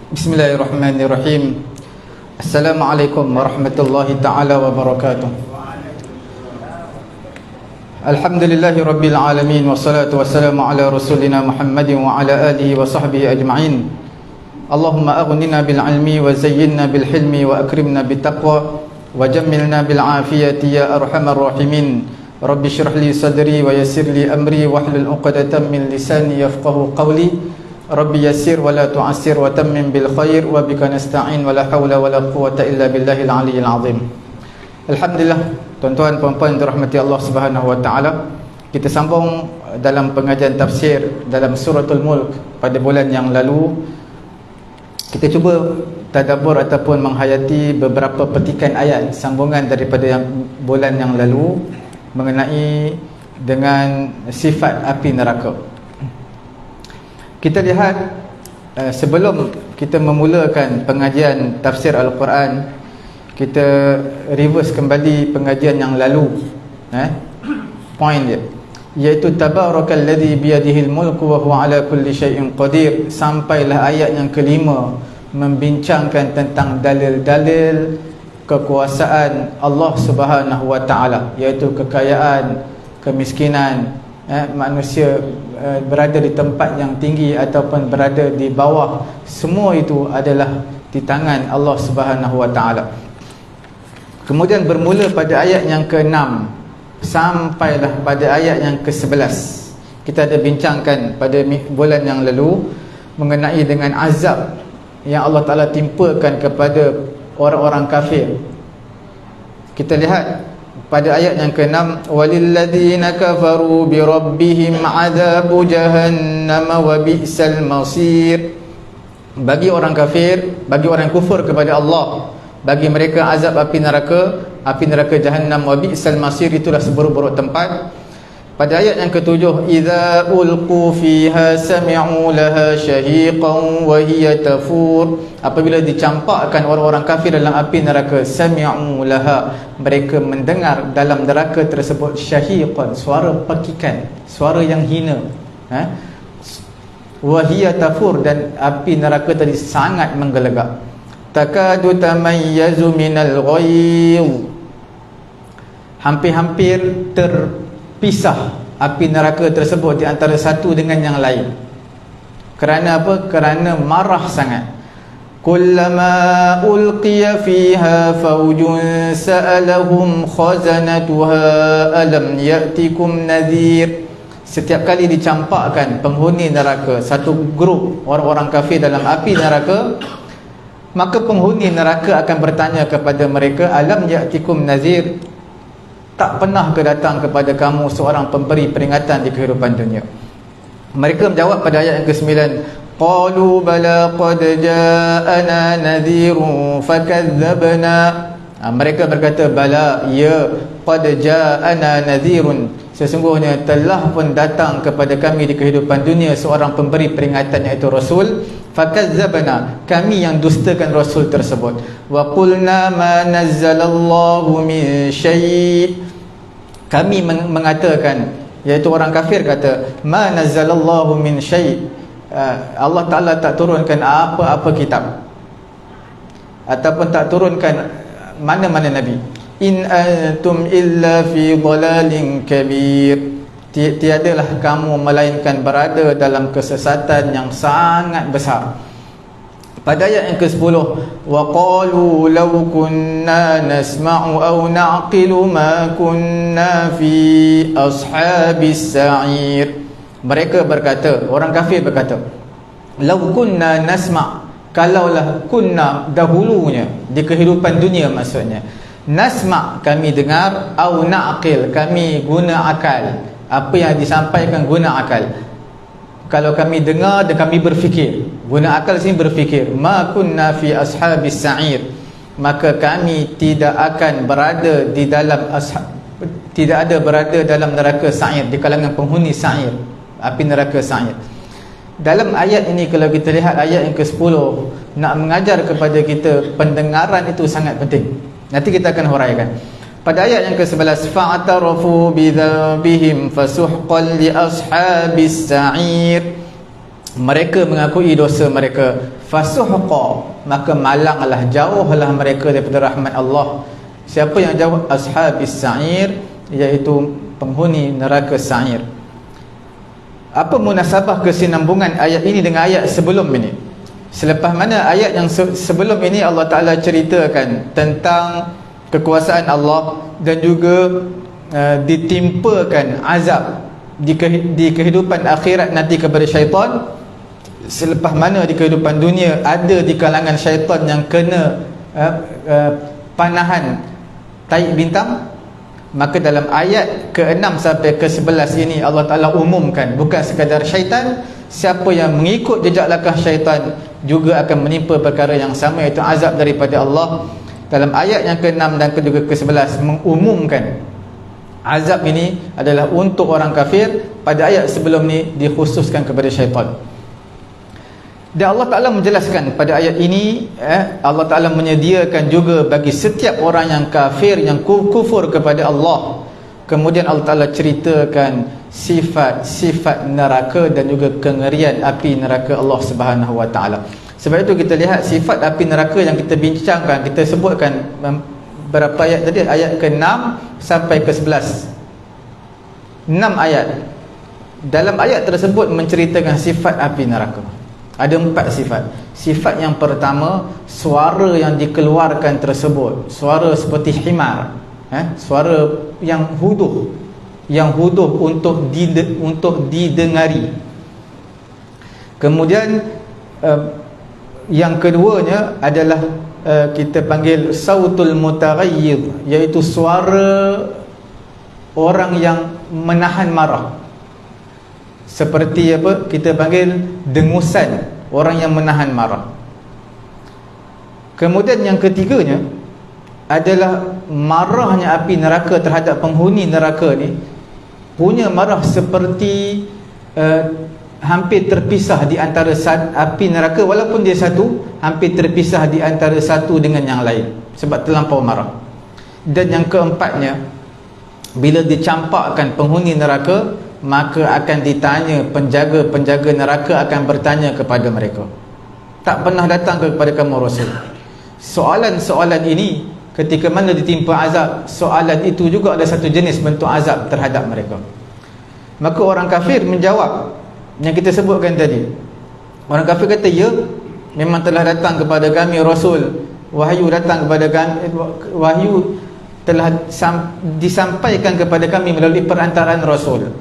Bismillahirrahmanirrahim. Assalamualaikum warahmatullahi ta'ala wabarakatuh. Alhamdulillahi rabbil alamin. Wassalatu wassalamu ala rasulina Muhammadin wa ala alihi wa sahbihi ajma'in. Allahumma aghnina bil ilmi wa zayyinna bil hilmi wa akrimna bit taqwa wa jammilna bil afiyati ya arhamar rahimin. Rabbi shrah li sadri wa yassir li amri wahlul 'uqdatam min lisani yafqahu qawli. Rabbi yassir wa la tu'assir wa tammim bil khair wa bika nasta'in wa la hawla wa la quwwata illa billahil aliyyil azim. Alhamdulillah, tuan-tuan puan-puan dirahmati Allah Subhanahu wa taala. Kita sambung dalam pengajian tafsir dalam suratul Mulk pada bulan yang lalu. Kita cuba tadabbur ataupun menghayati beberapa petikan ayat sambungan daripada bulan yang lalu mengenai dengan sifat api neraka. Kita lihat sebelum kita memulakan pengajian tafsir Al-Quran, kita reverse kembali pengajian yang lalu, point dia, iaitu tabarakalladzi biyadihil mulku wa huwa ala kulli syai'in qadir, sampailah ayat yang kelima membincangkan tentang dalil-dalil kekuasaan Allah Subhanahu wa taala, iaitu kekayaan, kemiskinan, manusia berada di tempat yang tinggi ataupun berada di bawah, semua itu adalah di tangan Allah Subhanahu wa taala. Kemudian bermula pada ayat yang ke-6 sampailah pada ayat yang ke-11. Kita ada bincangkan pada bulan yang lalu mengenai dengan azab yang Allah Taala timpakan kepada orang-orang kafir. Kita lihat pada ayat yang ke-6, walilladzina kafaru bi rabbihim adzabu jahannam wa bi'sal masir. Bagi orang kafir, bagi orang yang kufur kepada Allah, bagi mereka azab api neraka jahannam, wa bi'sal masir, itulah seburuk-buruk tempat. Pada ayat yang ke-7, idza ulqu fiha sami'u laha syahiqan wa hiya tafur. Apabila dicampakkan orang-orang kafir dalam api neraka, sami'u laha, mereka mendengar dalam neraka tersebut syahiqan, suara pekikan, suara yang hina, wa hiya tafur, dan api neraka tadi sangat menggelegak. Takadu tamayyazu minal ghayz, hampir-hampir terpisah api neraka tersebut di antara satu dengan yang lain. Kerana apa? Kerana marah sangat. Kullama ulqiya fiha fawjun sa'alahum khazanatuha alam ya'tikum nadhir. Setiap kali dicampakkan penghuni neraka, satu grup orang-orang kafir dalam api neraka, maka penghuni neraka akan bertanya kepada mereka, alam ya'tikum nadhir, tak pernah ke datang kepada kamu seorang pemberi peringatan di kehidupan dunia? Mereka menjawab pada ayat yang ke-9, qalu bala qad ja'ana nadhirun fakadzabna. Mereka berkata, bala, ya, qad ja'ana nadhirun, sesungguhnya telah pun datang kepada kami di kehidupan dunia seorang pemberi peringatan, iaitu Rasul. Fakadzabna, kami yang dustakan Rasul tersebut. Wa qulna ma nazzalallahu min syai', kami mengatakan, iaitu orang kafir kata, ma nazzalallahu min syai', Allah Ta'ala tak turunkan apa-apa kitab, ataupun tak turunkan mana-mana Nabi. In antum illa fi dhalalin kabir, tiadalah kamu melainkan berada dalam kesesatan yang sangat besar. Pada ayat yang ke-10, wa qalu law kunna nasma'u aw na'qilu ma kunna fi ashabis sa'ir. Mereka berkata, orang kafir berkata, law kunna nasma', kalaulah kunna dahulunya di kehidupan dunia, maksudnya nasma', kami dengar, au na'qil, kami guna akal, apa yang disampaikan guna akal. Kalau kami dengar dan kami berfikir, guna akal sini berfikir, ma kunna fi ashabis sa'ir, maka kami tidak akan berada di dalam tidak ada berada dalam neraka sa'ir, di kalangan penghuni sa'ir, api neraka sa'ir. Dalam ayat ini, kalau kita lihat ayat yang ke-10, nak mengajar kepada kita pendengaran itu sangat penting. Nanti kita akan huraikan. Pada ayat yang ke-11, fa'tarafu bidzambihim fasuhqan li ashabis sa'ir, mereka mengakui dosa mereka, fasuhqa, maka malanglah, jauhlah mereka daripada rahmat Allah. Siapa yang jauh? Ashabis sa'ir, iaitu penghuni neraka sa'ir. Apa munasabah kesinambungan ayat ini dengan ayat sebelum ini? Selepas mana ayat yang sebelum ini Allah Ta'ala ceritakan tentang kekuasaan Allah dan juga ditimpakan azab di kehidupan akhirat nanti kepada syaitan. Selepas mana di kehidupan dunia ada di kalangan syaitan yang kena panahan tahi bintang, maka dalam ayat ke-6 sampai ke-11 ini Allah Ta'ala umumkan bukan sekadar syaitan, siapa yang mengikut jejak langkah syaitan juga akan menimpa perkara yang sama, iaitu azab daripada Allah. Dalam ayat yang ke-6 dan ke-11 mengumumkan azab ini adalah untuk orang kafir. Pada ayat sebelum ni dikhususkan kepada syaitan. Dan Allah Ta'ala menjelaskan pada ayat ini, Allah Ta'ala menyediakan juga bagi setiap orang yang kafir, yang kufur kepada Allah. Kemudian Allah Ta'ala ceritakan sifat-sifat neraka dan juga kengerian api neraka Allah Subhanahu Wa Ta'ala. Sebab itu kita lihat sifat api neraka yang kita bincangkan, kita sebutkan berapa ayat tadi? Ayat ke-6 sampai ke-11. 6 ayat. Dalam ayat tersebut menceritakan sifat api neraka. Ada 4 sifat. Sifat yang pertama, suara yang dikeluarkan tersebut, suara seperti himar, suara yang huduh, untuk didengari. Kemudian yang keduanya adalah kita panggil sautul mutaghayyir, iaitu suara orang yang menahan marah. Seperti apa? Kita panggil dengusan orang yang menahan marah. Kemudian yang ketiganya adalah marahnya api neraka terhadap penghuni neraka ni, punya marah seperti hampir terpisah di antara api neraka, walaupun dia satu, hampir terpisah di antara satu dengan yang lain sebab terlampau marah. Dan yang keempatnya, bila dicampakkan penghuni neraka, maka akan ditanya, penjaga-penjaga neraka akan bertanya kepada mereka, tak pernah datang kepada kamu Rasul? Soalan-soalan ini ketika mana ditimpa azab, soalan itu juga ada satu jenis bentuk azab terhadap mereka. Maka orang kafir menjawab yang kita sebutkan tadi. Orang kafir kata, ya, memang telah datang kepada kami Rasul, wahyu datang kepada kami, wahyu telah disampaikan kepada kami melalui perantaraan Rasul,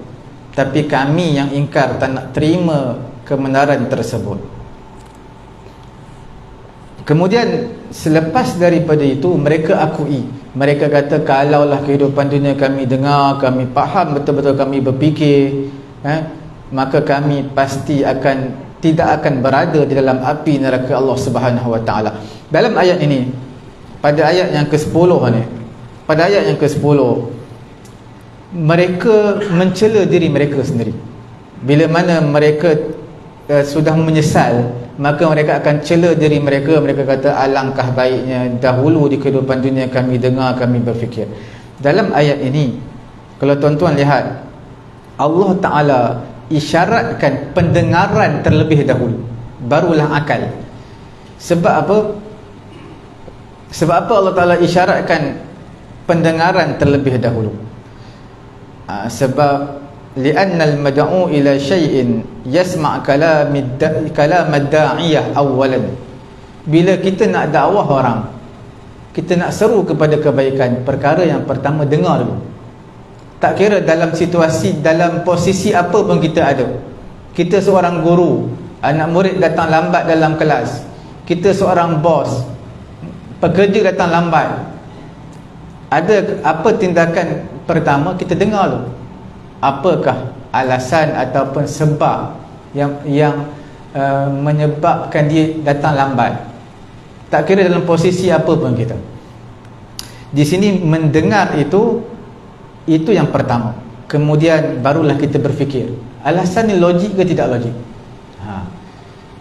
tapi kami yang ingkar, tak nak terima kebenaran tersebut. Kemudian selepas daripada itu mereka akui, mereka kata, kalaulah kehidupan dunia kami dengar, kami faham betul-betul, kami berfikir, maka kami pasti tidak akan berada di dalam api neraka Allah Subhanahu Wa Ta'ala. Dalam ayat ini, pada ayat yang ke-10 ni, pada ayat yang ke-10, mereka mencela diri mereka sendiri. Bila mana mereka sudah menyesal, maka mereka akan cela diri mereka. Mereka kata, alangkah baiknya dahulu di kehidupan dunia kami dengar, kami berfikir. Dalam ayat ini, kalau tuan-tuan lihat, Allah Ta'ala isyaratkan pendengaran terlebih dahulu, barulah akal. Sebab apa? Sebab apa Allah Ta'ala isyaratkan pendengaran terlebih dahulu? Sebab li'annal mad'u ila syai'in yasma' kalam ad-da'iyah awalan. Bila kita nak dakwah orang, kita nak seru kepada kebaikan, perkara yang pertama dengar dulu. Tak kira dalam situasi, dalam posisi apa pun kita ada. Kita seorang guru, anak murid datang lambat dalam kelas, kita seorang bos, pekerja datang lambat, ada apa tindakan pertama? Kita dengar dulu, apakah alasan ataupun sebab yang menyebabkan dia datang lambat. Tak kira dalam posisi apa pun kita. Di sini mendengar itu yang pertama. Kemudian barulah kita berfikir, alasan ni logik ke tidak logik.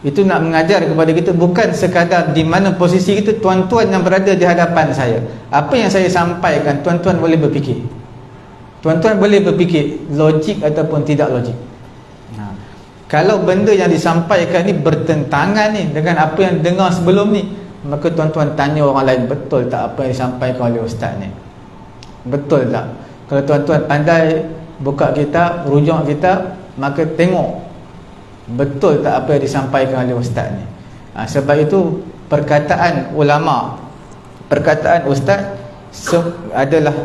Itu nak mengajar kepada kita, bukan sekadar di mana posisi kita. Tuan-tuan yang berada di hadapan saya, apa yang saya sampaikan, tuan-tuan boleh berfikir. Tuan-tuan boleh berfikir logik ataupun tidak logik. Kalau benda yang disampaikan ni bertentangan ni dengan apa yang dengar sebelum ni, maka tuan-tuan tanya orang lain, betul tak apa yang disampaikan oleh ustaz ni? Betul tak? Kalau tuan-tuan pandai buka kitab, rujuk kitab, maka tengok betul tak apa yang disampaikan oleh ustaz ni. Sebab itu perkataan ulama, perkataan ustaz adalah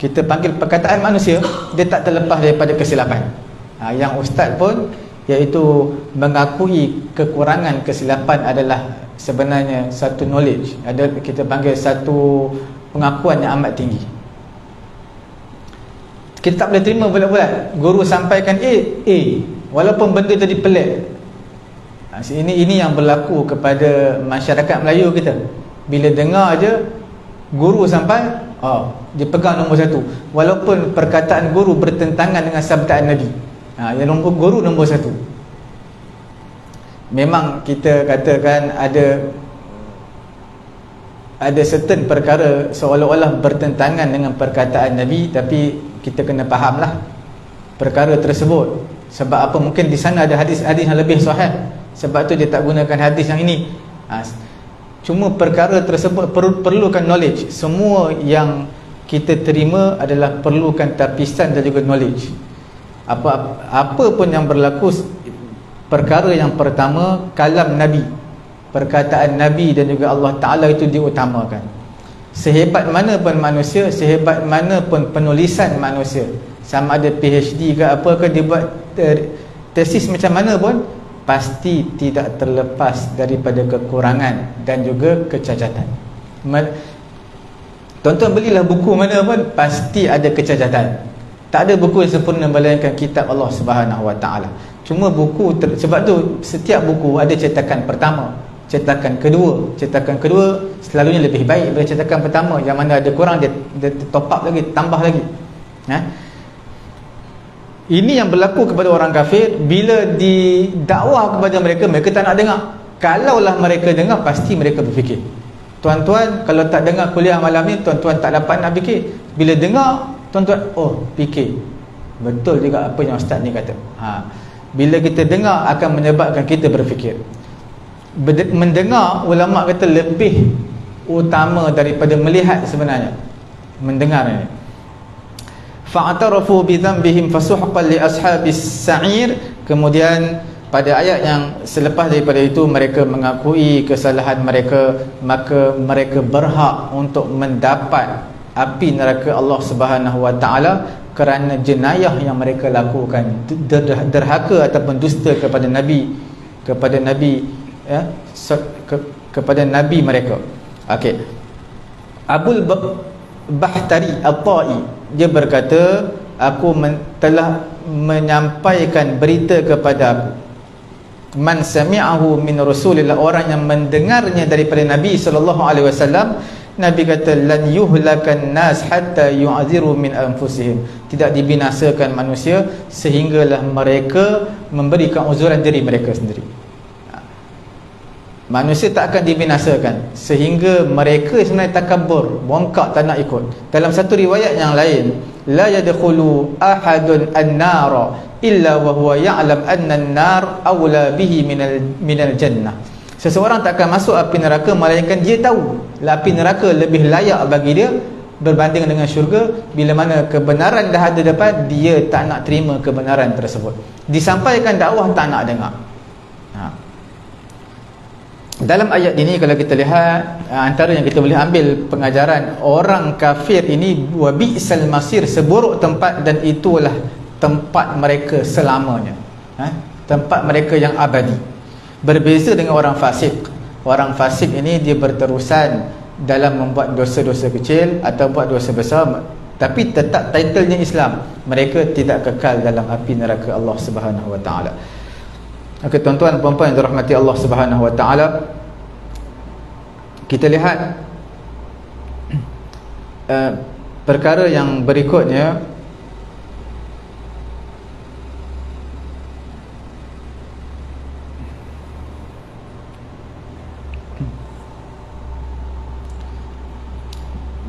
kita panggil perkataan manusia, dia tak terlepas daripada kesilapan. Yang ustaz pun, iaitu mengakui kekurangan kesilapan, adalah sebenarnya satu knowledge, kita panggil satu pengakuan yang amat tinggi. Kita tak boleh terima bulat-bulat guru sampaikan A, walaupun benda tadi pelik. Ini yang berlaku kepada masyarakat Melayu kita. Bila dengar aja guru sampai, dia pegang nombor satu, walaupun perkataan guru bertentangan dengan sabdaan Nabi. Yang guru nombor satu. Memang kita katakan ada certain perkara seolah-olah bertentangan dengan perkataan Nabi, tapi kita kena fahamlah perkara tersebut. Sebab apa? Mungkin di sana ada hadis-hadis yang lebih sahih, sebab tu dia tak gunakan hadis yang ini. Cuma perkara tersebut perlukan knowledge. Semua yang kita terima adalah perlukan tapisan dan juga knowledge. Apa pun yang berlaku, perkara yang pertama, kalam Nabi, perkataan Nabi dan juga Allah Ta'ala itu diutamakan. Sehebat mana pun manusia, sehebat mana pun penulisan manusia, sama ada PhD ke apa ke, dia buat tesis macam mana pun, pasti tidak terlepas daripada kekurangan dan juga kecacatan. Tuan-tuan belilah buku mana pun, pasti ada kecacatan. Tak ada buku yang sempurna melainkan kitab Allah Subhanahu Wa Ta'ala. Cuma buku sebab tu setiap buku ada cetakan pertama, cetakan kedua selalunya lebih baik daripada cetakan pertama. Yang mana ada kurang, dia top up lagi, tambah lagi. Ini yang berlaku kepada orang kafir. Bila didakwah kepada mereka, mereka tak nak dengar. Kalaulah mereka dengar, pasti mereka berfikir. Tuan-tuan kalau tak dengar kuliah malam ni, tuan-tuan tak dapat nak fikir. Bila dengar, tuan-tuan fikir, betul juga apa yang ustaz ni kata. Bila kita dengar, akan menyebabkan kita berfikir. Mendengar, ulama kata lebih utama daripada melihat sebenarnya. Mendengar ni. Fa'tarafu bi dhanbihim fasuhqan li ashabis sa'ir. Kemudian pada ayat yang selepas daripada itu, mereka mengakui kesalahan mereka, maka mereka berhak untuk mendapat api neraka Allah Subhanahu Wa Ta'ala kerana jenayah yang mereka lakukan, derhaka ataupun dusta kepada Nabi, kepada Nabi mereka. Okey. Abul Bahtari At-Tai, dia berkata, aku telah menyampaikan berita kepada man sami'ahu min Rasulillah, orang yang mendengarnya daripada Nabi sallallahu alaihi wasallam. Nabi kata, lan yuhlakan nas hatta yu'adhiru min anfusihim, tidak dibinasakan manusia sehinggalah mereka memberikan uzuran diri mereka sendiri. Manusia tak akan dibinasakan sehingga mereka sebenarnya takabur, bongkak, tak nak ikut. Dalam satu riwayat yang lain, la yadkhulu ahadun an-nara illa wa huwa ya'lam anna an-nar awla bihi minal jannah. Seseorang tak akan masuk api neraka melainkan dia tahu api neraka lebih layak bagi dia berbanding dengan syurga. Bila mana kebenaran dah ada depan, dia tak nak terima kebenaran tersebut. Disampaikan dakwah, tak nak dengar. Dalam ayat ini kalau kita lihat, antara yang kita boleh ambil pengajaran, orang kafir ini wa bi'sal masir, seburuk tempat, dan itulah tempat mereka selamanya, tempat mereka yang abadi. Berbeza dengan orang fasik. Orang fasik ini dia berterusan dalam membuat dosa-dosa kecil atau buat dosa besar, tapi tetap titlenya Islam. Mereka tidak kekal dalam api neraka Allah Subhanahu Wa Ta'ala. Okey, tuan-tuan dan puan-puan yang dirahmati Allah Subhanahu Wa Ta'ala, kita lihat perkara yang berikutnya.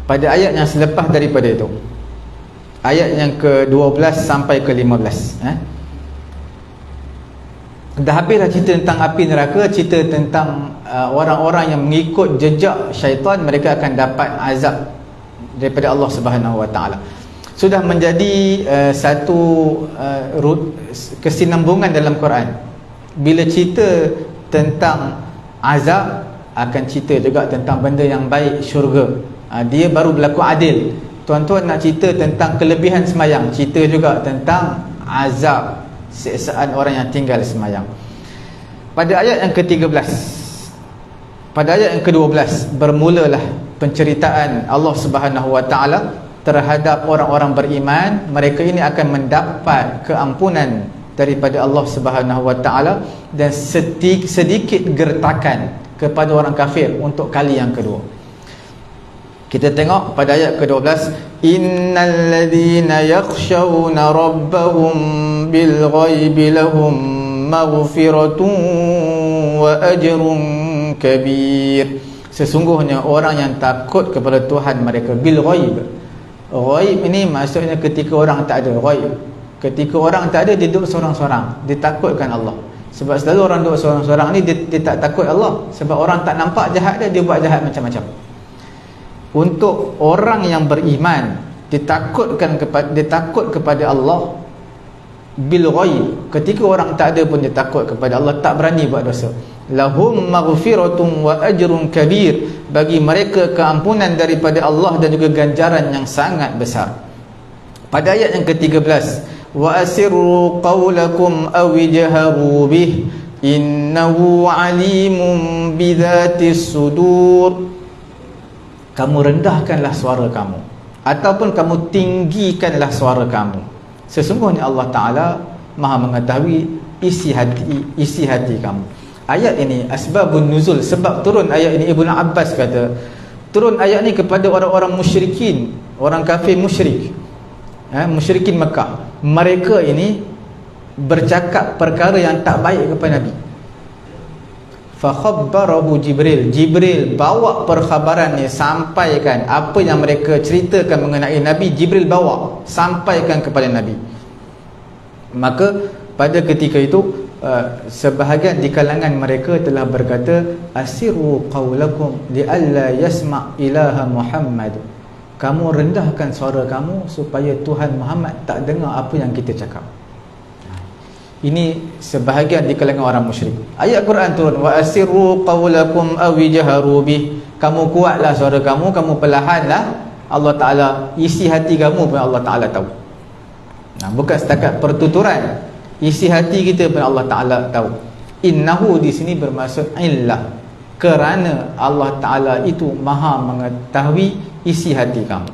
Pada ayat yang selepas daripada itu, ayat yang ke-12 sampai ke-15, Dah habis dah cerita tentang api neraka, cerita tentang orang-orang yang mengikut jejak syaitan, mereka akan dapat azab daripada Allah Subhanahu Wa Taala. Sudah menjadi satu kesinambungan dalam Quran. Bila cerita tentang azab, akan cerita juga tentang benda yang baik, syurga. Dia baru berlaku adil. Tuan-tuan nak cerita tentang kelebihan semayang, cerita juga tentang azab, siksaan orang yang tinggal semayang. Pada ayat yang ke-13, pada ayat yang ke-12, bermulalah penceritaan Allah Subhanahu Wa Taala terhadap orang-orang beriman. Mereka ini akan mendapat keampunan daripada Allah Subhanahu Wa Taala dan sedikit gertakan kepada orang kafir untuk kali yang kedua. Kita tengok pada ayat ke-12, innal ladzina yakhshawna rabbahum bil ghaibi lahum maghfiratun wa ajrun kabir. Sesungguhnya orang yang takut kepada Tuhan mereka bil ghaib. Ghaib ini maksudnya ketika orang tak ada. Ghaib, ketika orang tak ada, dia duduk seorang-seorang, dia takutkan Allah. Sebab selalu orang duduk seorang-seorang ni dia tak takut Allah. Sebab orang tak nampak jahat dia buat jahat macam-macam. Untuk orang yang beriman, dia takut kepada Allah bil ghaib. Ketika orang tak ada pun dia takut kepada Allah, tak berani buat dosa. Lahum maghfiratun wa ajrun kabir. Bagi mereka keampunan daripada Allah dan juga ganjaran yang sangat besar. Pada ayat yang ke-13, wa asirru qawlakum aw ijharu bih innahu alimun bidzatis sudur. Kamu rendahkanlah suara kamu ataupun kamu tinggikanlah suara kamu. Sesungguhnya Allah Ta'ala Maha mengetahui isi hati kamu. Ayat ini asbabun nuzul, sebab turun ayat ini, Ibnu Abbas kata turun ayat ini kepada orang-orang musyrikin, orang kafir musyrik, musyrikin Mekah. Mereka ini bercakap perkara yang tak baik kepada Nabi. Fakhabbarahu Jibril bawa perkhabaran ni, sampaikan apa yang mereka ceritakan mengenai Nabi. Jibril bawa, sampaikan kepada Nabi. Maka pada ketika itu sebahagian di kalangan mereka telah berkata, asiru qawlakum li'alla yasma' ilaha Muhammad. Kamu rendahkan suara kamu supaya Tuhan Muhammad tak dengar apa yang kita cakap. Ini sebahagian di kalangan orang musyrik. Ayat Quran turun, wa asirru qawlakum aw jaharu bih. Kamu kuatlah suara kamu, kamu perlahanlah. Allah Taala isi hati kamu pun Allah Taala tahu. Bukan setakat pertuturan, isi hati kita pun Allah Taala tahu. Innahu di sini bermaksud illah, kerana Allah Taala itu Maha mengetahui isi hati kamu.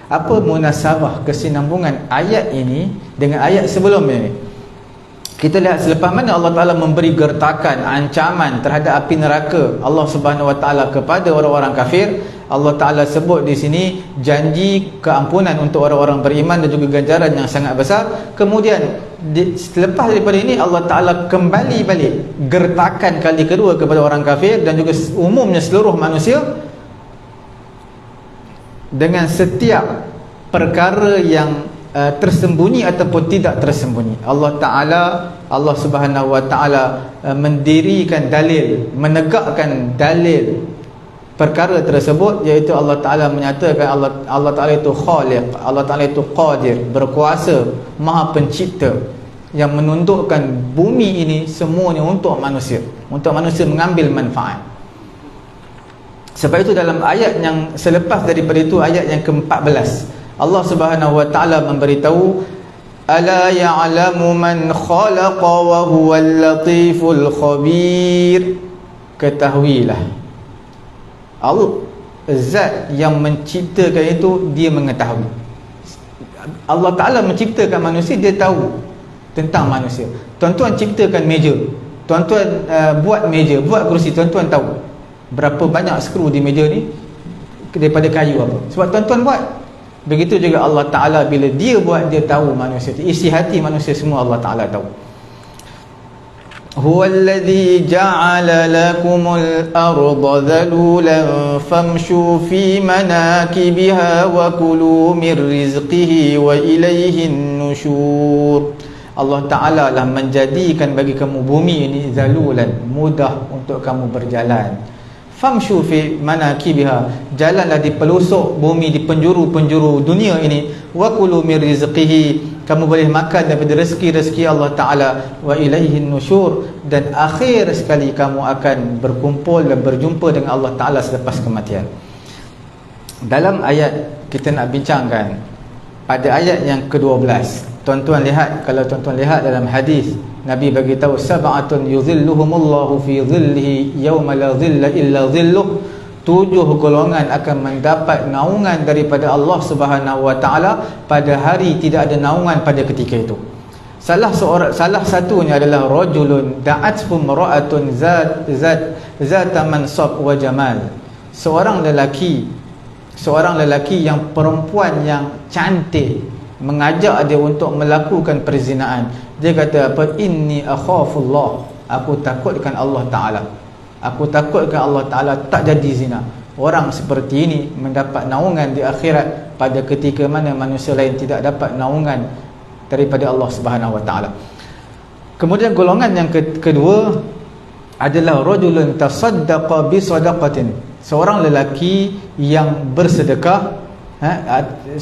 Apa munasabah, kesinambungan ayat ini dengan ayat sebelumnya ni? Kita lihat selepas mana Allah Ta'ala memberi gertakan, ancaman terhadap api neraka Allah Subhanahu Wa Ta'ala kepada orang-orang kafir. Allah Ta'ala sebut di sini janji keampunan untuk orang-orang beriman dan juga ganjaran yang sangat besar. Kemudian selepas daripada ini Allah Ta'ala kembali balik gertakan kali kedua kepada orang kafir dan juga umumnya seluruh manusia dengan setiap perkara yang tersembunyi ataupun tidak tersembunyi. Allah Subhanahu Wa Ta'ala mendirikan dalil, menegakkan dalil perkara tersebut, iaitu Allah Ta'ala menyatakan Allah Ta'ala itu khaliq, Allah Ta'ala itu qadir, berkuasa, maha pencipta, yang menundukkan bumi ini semuanya untuk manusia mengambil manfaat. Sebab itu dalam ayat yang selepas daripada itu, ayat yang ke-14, Allah Subhanahu Wa Ta'ala memberitahu, ala ya'lamu man khalaqa wa huwal latiful khabir. Ketahuilah, Allah zat yang menciptakan itu, dia mengetahui. Allah Ta'ala menciptakan manusia, dia tahu tentang manusia. Tuan-tuan ciptakan meja, tuan-tuan buat meja, buat kerusi, tuan-tuan tahu berapa banyak skru di meja ni daripada kayu apa, sebab tuan-tuan buat. Begitu juga Allah Ta'ala, bila dia buat, dia tahu manusia, isi hati manusia semua Allah Ta'ala tahu. Huwallazi ja'ala lakumul arda dhalulan famshu fi manakibiha wa kulu min rizqihi wa ilayhin nusyur. Allah Ta'ala lah menjadikan bagi kamu bumi ini zalulan, mudah untuk kamu berjalan. Famshu fi manakibiha, jalanlah di pelosok bumi, di penjuru-penjuru dunia ini. Wa kulu min rizqihi, kamu boleh makan daripada rezeki-rezeki Allah Ta'ala. Wa ilaihin nusyur, dan akhir sekali kamu akan berkumpul dan berjumpa dengan Allah Ta'ala selepas kematian. Dalam ayat kita nak bincangkan pada ayat yang ke-12, tuan-tuan lihat, kalau tuan-tuan lihat dalam hadis, Nabi bagi tahu sab'atun yuzilluhumullahu fi dhillihi yauma la dhilla illa dhilluh. 7 golongan akan mendapat naungan daripada Allah Subhanahu wa taala pada hari tidak ada naungan pada ketika itu. Salah satunya adalah rajulun da'athum ra'atun zat mansab wa jamal. Seorang lelaki yang perempuan yang cantik mengajak dia untuk melakukan perzinaan. Dia kata apa? Inni akhafullah, aku takutkan Allah Ta'ala, aku takutkan Allah Ta'ala tak jadi zina. Orang seperti ini mendapat naungan di akhirat pada ketika mana manusia lain tidak dapat naungan daripada Allah Subhanahu wa taala. Kemudian golongan yang kedua adalah rajulun tasaddaqa bi sadaqatin, seorang lelaki yang bersedekah.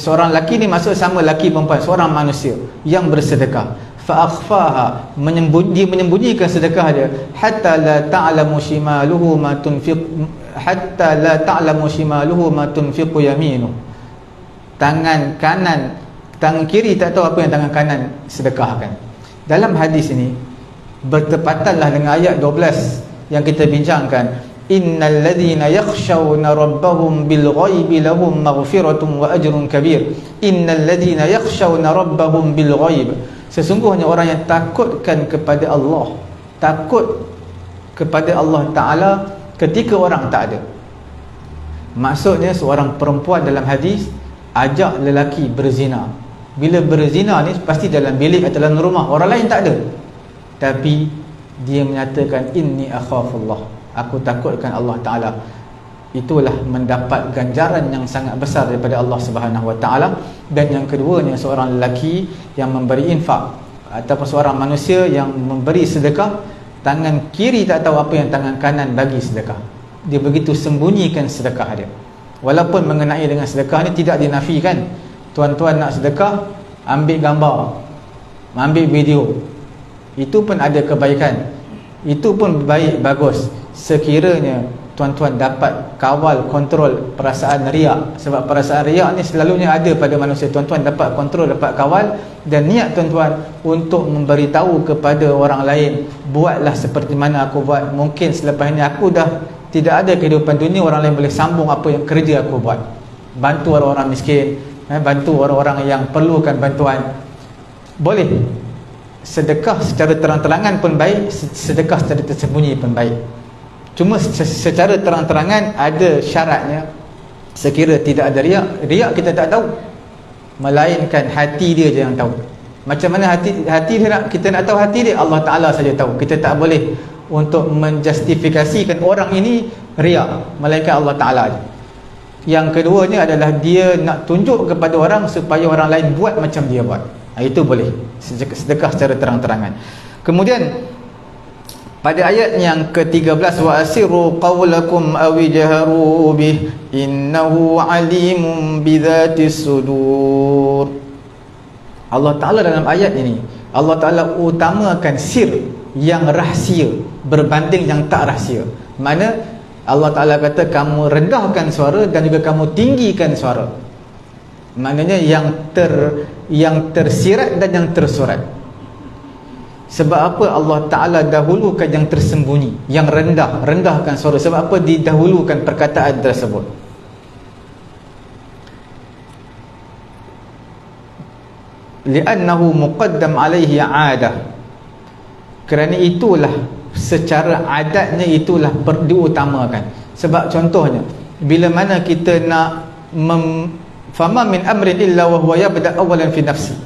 Seorang lelaki ni maksud sama lelaki perempuan, seorang manusia yang bersedekah. Fa akhfaha, menyembunyikan sedekah dia, hatta la ta'lamu shimaluhu ma tunfiq, hatta la ta'lamu shimaluhu ma tunfiqu yaminu. Tangan kiri tak tahu apa yang tangan kanan sedekahkan. Dalam hadis ini bertepatanlah dengan ayat 12 yang kita bincangkan. Innal ladzina yakhshawna rabbahum bil ghaibi lahum maghfiratun wa ajrun kabir. Innal ladzina yakhshawna rabbahum bil ghaib, sesungguhnya orang yang takutkan kepada Allah, takut kepada Allah Ta'ala ketika orang tak ada. Maksudnya seorang perempuan dalam hadis ajak lelaki berzina. Bila berzina ni pasti dalam bilik atau dalam rumah, orang lain tak ada, tapi dia menyatakan inni akhafullah, aku takutkan Allah Ta'ala. Itulah mendapat ganjaran yang sangat besar daripada Allah Subhanahu wa taala. Dan yang keduanya seorang lelaki yang memberi infak, ataupun seorang manusia yang memberi sedekah, tangan kiri tak tahu apa yang tangan kanan bagi sedekah. Dia begitu sembunyikan sedekah dia. Walaupun mengenai dengan sedekah ni tidak dinafikan. Tuan-tuan nak sedekah, ambil gambar, ambil video, itu pun ada kebaikan, itu pun baik, bagus, sekiranya tuan-tuan dapat kawal, kontrol perasaan riak. Sebab perasaan riak ni selalunya ada pada manusia. Tuan-tuan dapat kontrol, dapat kawal, dan niat tuan-tuan untuk memberitahu kepada orang lain, buatlah seperti mana aku buat. Mungkin selepas ini aku dah tidak ada kehidupan dunia, orang lain boleh sambung apa yang kerja aku buat. Bantu orang-orang miskin, bantu orang-orang yang perlukan bantuan. Boleh. Sedekah secara terang-terangan pun baik, sedekah secara tersembunyi pun baik. Cuma secara terang-terangan ada syaratnya. Sekira tidak ada riak, riak kita tak tahu, melainkan hati dia je yang tahu. Macam mana hati dia nak, kita nak tahu hati dia, Allah Ta'ala saja tahu. Kita tak boleh untuk menjustifikasikan orang ini riak, melainkan Allah Ta'ala je. Yang keduanya adalah dia nak tunjuk kepada orang supaya orang lain buat macam dia buat. Itu boleh, sedekah secara terang-terangan. Kemudian pada ayat yang ke-13, wa asirru qawlakum aw jaharu bih innahu alimun bidzatis sudur. Allah Ta'ala dalam ayat ini, Allah Ta'ala utamakan sir, yang rahsia berbanding yang tak rahsia. Mana Allah Ta'ala kata kamu rendahkan suara dan juga kamu tinggikan suara. Maknanya yang tersirat dan yang tersurat. Sebab apa Allah Ta'ala dahulukan yang tersembunyi, yang rendahkan suara? Sebab apa didahulukan perkataan tersebut? Li'annahu muqaddam alaihi 'adah, kerana itulah secara adatnya itulah diutamakan. Sebab contohnya bila mana kita nak fama min amrin illa wa huwa yabda awalan fi nafsi.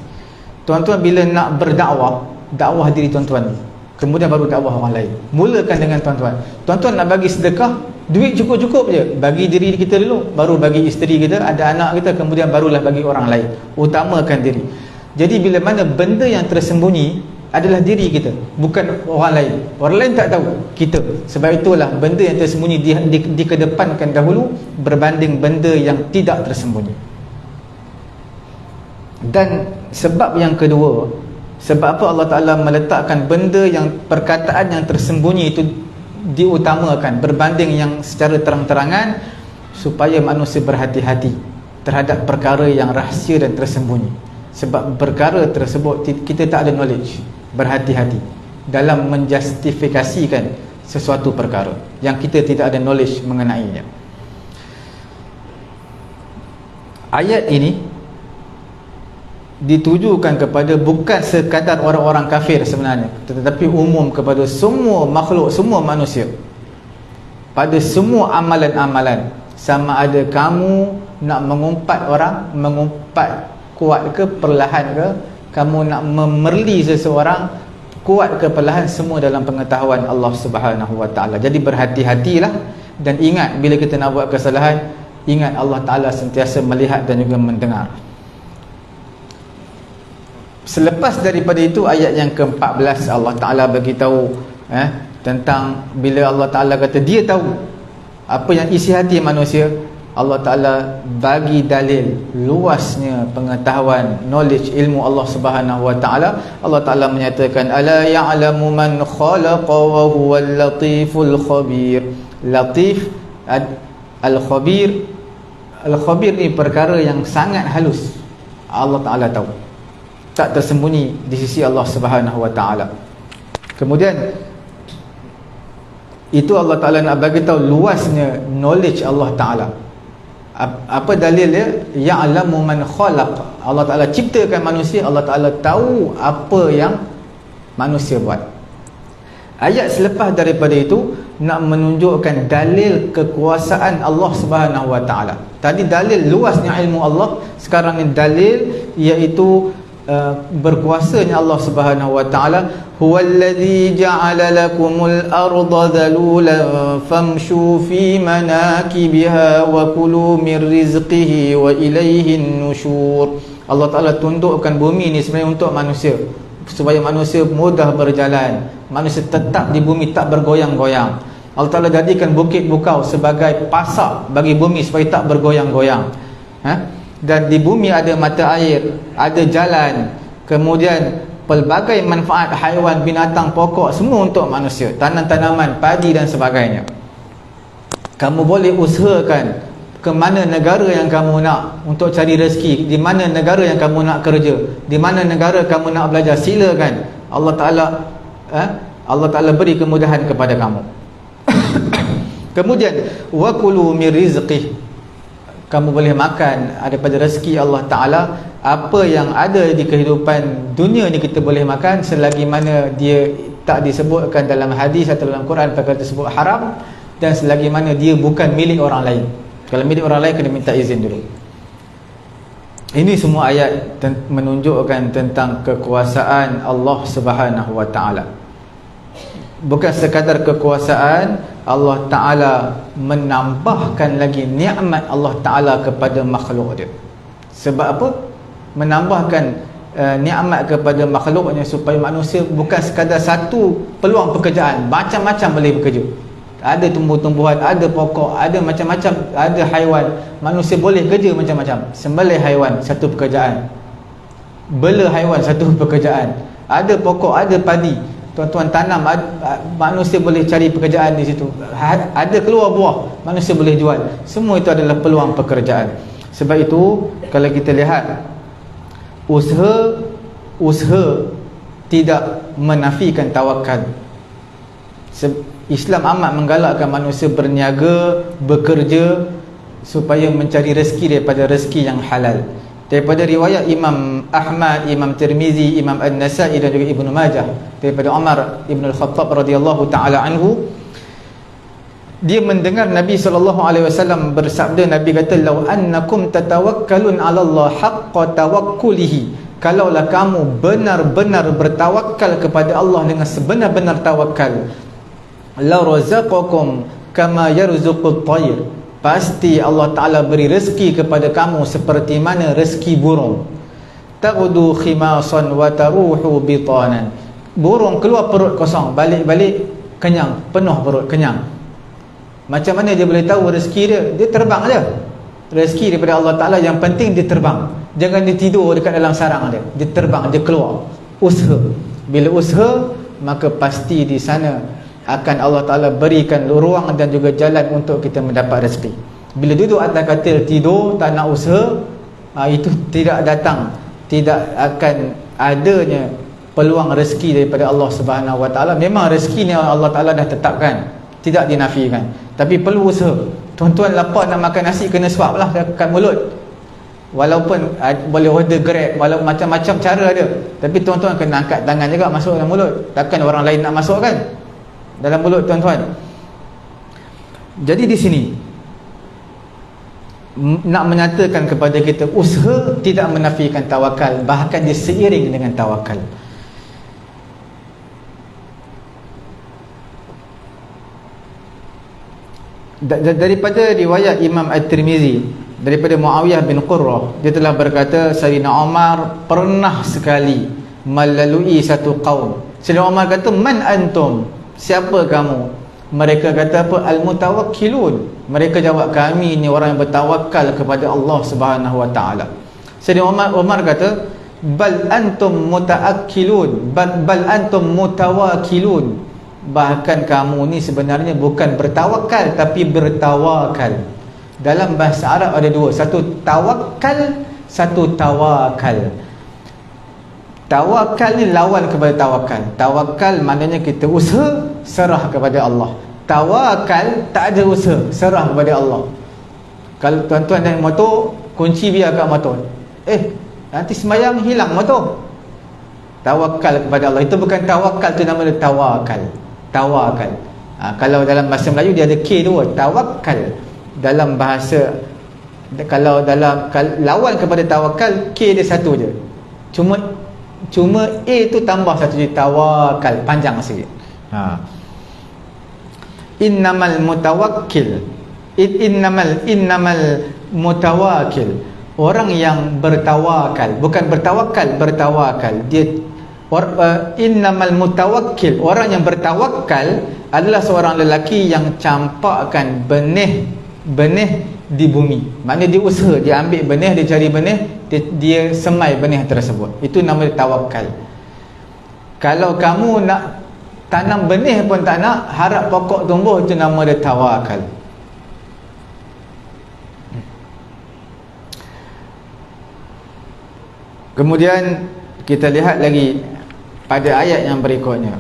Tuan-tuan bila nak berdakwah, dakwah diri tuan-tuan, kemudian baru dakwah orang lain. Mulakan dengan tuan-tuan. Tuan-tuan nak bagi sedekah, duit cukup-cukup je, bagi diri kita dulu, baru bagi isteri kita, ada anak kita, kemudian barulah bagi orang lain. Utamakan diri. Jadi bila mana benda yang tersembunyi adalah diri kita, bukan orang lain. Orang lain tak tahu, kita. Sebab itulah benda yang tersembunyi dikedepankan dahulu berbanding benda yang tidak tersembunyi. Dan sebab yang kedua, sebab apa Allah Ta'ala meletakkan benda yang, perkataan yang tersembunyi itu diutamakan berbanding yang secara terang-terangan, supaya manusia berhati-hati terhadap perkara yang rahsia dan tersembunyi. Sebab perkara tersebut kita tak ada knowledge. Berhati-hati dalam menjustifikasikan sesuatu perkara yang kita tidak ada knowledge mengenainya. Ayat ini ditujukan kepada bukan sekadar orang-orang kafir sebenarnya, tetapi umum kepada semua makhluk, semua manusia, pada semua amalan-amalan. Sama ada kamu nak mengumpat orang, mengumpat kuat ke perlahan ke, kamu nak memerli seseorang kuat ke perlahan, semua dalam pengetahuan Allah Subhanahu Wa Taala. Jadi berhati-hatilah dan ingat bila kita nak buat kesalahan, ingat Allah Taala sentiasa melihat dan juga mendengar. Selepas daripada itu, ayat yang ke-14 Allah Taala beritahu tentang bila Allah Taala kata dia tahu apa yang isi hati manusia. Allah Ta'ala bagi dalil luasnya pengetahuan, knowledge, ilmu Allah Subhanahu Wa Ta'ala. Allah Ta'ala menyatakan, ala ya'lamu man khalaqa wa huwal latiful khabir. Latif, al-khabir. Al-khabir ni perkara yang sangat halus, Allah Ta'ala tahu, tak tersembunyi di sisi Allah Subhanahu Wa Ta'ala. Kemudian itu Allah Ta'ala nak bagi tahu luasnya knowledge Allah Ta'ala. Apa dalil dia? Ya'lamu man khalaq. Allah Ta'ala ciptakan manusia, Allah Ta'ala tahu apa yang manusia buat. Ayat selepas daripada itu nak menunjukkan dalil kekuasaan Allah Subhanahu Wa Ta'ala. Tadi dalil luasnya ilmu Allah, sekarang ni dalil iaitu berkuasanya Allah Subhanahu Wa Ta'ala. Huwallazi ja'ala lakumul arda dhalulan famshu fi manakibiha wa kulu min rizqihi wa ilaihin nusyur. Allah Ta'ala tundukkan bumi ni sebenarnya untuk manusia, supaya manusia mudah berjalan, manusia tetap di bumi, tak bergoyang-goyang. Allah Ta'ala jadikan bukit bukau sebagai pasak bagi bumi supaya tak bergoyang-goyang. Dan di bumi ada mata air, ada jalan, kemudian pelbagai manfaat haiwan, binatang, pokok, semua untuk manusia, tanam-tanaman, padi dan sebagainya. Kamu boleh usahakan ke mana negara yang kamu nak untuk cari rezeki, di mana negara yang kamu nak kerja, di mana negara kamu nak belajar, silakan. Allah Ta'ala beri kemudahan kepada kamu. Kemudian wa kulu min rizqih, kamu boleh makan daripada rezeki Allah Ta'ala. Apa yang ada di kehidupan dunia ni kita boleh makan, selagi mana dia tak disebutkan dalam hadis atau dalam Quran perkara tersebut haram, dan selagi mana dia bukan milik orang lain. Kalau milik orang lain kena minta izin dulu. Ini semua ayat menunjukkan tentang kekuasaan Allah Subhanahu Wa Ta'ala. Bukan sekadar kekuasaan, Allah Ta'ala menambahkan lagi nikmat Allah Ta'ala kepada makhluk dia. Sebab apa? Menambahkan nikmat kepada makhluknya supaya manusia bukan sekadar satu peluang pekerjaan, macam-macam boleh bekerja. Ada tumbuh-tumbuhan, ada pokok, ada macam-macam, ada haiwan. Manusia boleh kerja macam-macam. Sembelih haiwan, satu pekerjaan. Bela haiwan, satu pekerjaan. Ada pokok, ada padi, tuan-tuan tanam, manusia boleh cari pekerjaan di situ. Ada keluar buah, manusia boleh jual. Semua itu adalah peluang pekerjaan. Sebab itu kalau kita lihat, usaha tidak menafikan tawakal. Islam amat menggalakkan manusia berniaga, bekerja supaya mencari rezeki daripada rezeki yang halal. Daripada riwayat Imam Ahmad, Imam Tirmizi, Imam An-Nasai dan juga Ibnu Majah, daripada Umar Ibn Al-Khattab radhiyallahu ta'ala anhu, dia mendengar Nabi SAW bersabda. Nabi kata, "Lau annakum tatawakkalun 'ala Allah haqqa tawakkulihi." Kalaulah kamu benar-benar bertawakal kepada Allah dengan sebenar-benar tawakal, la razaqakum kama yarzuqut tayr, pasti Allah Ta'ala beri rezeki kepada kamu seperti mana rezeki burung. taghdu khimasan wa taruhu bitanan. Burung keluar perut kosong, balik-balik kenyang, penuh perut, kenyang. Macam mana dia boleh tahu rezeki dia? Dia terbang aja. Rezeki daripada Allah Ta'ala, yang penting dia terbang. Jangan dia tidur dekat dalam sarang dia. Dia terbang, dia keluar. Usaha. Bila usaha, maka pasti di sana akan Allah Ta'ala berikan ruang dan juga jalan untuk kita mendapat rezeki. Bila duduk atas katil tidur, tak nak usaha, itu tidak datang. Tidak akan adanya peluang rezeki daripada Allah Subhanahu Wa Ta'ala. Memang rezeki ni Allah Ta'ala dah tetapkan, tidak dinafikan, tapi perlu usaha. Tuan-tuan lapar nak makan nasi, kena suap lah dekat mulut. Walaupun boleh order Grab, walaupun macam-macam cara dia, tapi tuan-tuan kena angkat tangan juga masuk dalam mulut. Takkan orang lain nak masuk kan dalam mulut tuan-tuan. Jadi di sini nak menyatakan kepada kita, usaha tidak menafikan tawakal, bahkan dia seiring dengan tawakal. Daripada riwayat Imam At-Tirmizi daripada Muawiyah bin Qurrah, dia telah berkata, Sayyidina Umar pernah sekali melalui satu kaum. Sayyidina Umar kata, man antum, siapa kamu? Mereka kata apa? Al-mutawakkilun. Mereka jawab, kami ni orang yang bertawakal kepada Allah Subhanahu Wa Ta'ala. Sayyidina Umar kata, bal antum mutaakkilun, bal antum mutawakkilun. Bahkan kamu ni sebenarnya bukan bertawakal, tapi bertawakal. Dalam bahasa Arab ada dua, satu tawakal, satu tawakal. Tawakal ni lawan kepada tawakal. Tawakal maknanya kita usaha, serah kepada Allah. Tawakal tak ada usaha, serah kepada Allah. Kalau tuan-tuan naik motor, kunci biar kat motor, nanti sembahyang hilang motor. Tawakal kepada Allah, itu bukan tawakal, itu nama dia tawakal. Tawakal. Kalau dalam bahasa Melayu dia ada K dua, tawakal. Dalam bahasa, kalau dalam lawan kepada tawakal, K dia satu je. Cuma A tu tambah satu je, tawakal, panjang sikit. Innamal mutawakkil, innamal mutawakkil, orang yang bertawakal, bukan bertawakal, bertawakal. Dia innamal mutawakkil, orang yang bertawakal adalah seorang lelaki yang campakkan benih di bumi. Maknanya dia usaha, dia ambil benih, dia cari benih, dia semai benih tersebut. Itu nama dia tawakal. Kalau kamu nak tanam benih pun tak nak, harap pokok tumbuh, itu nama dia tawakal. Kemudian kita lihat lagi pada ayat yang berikutnya.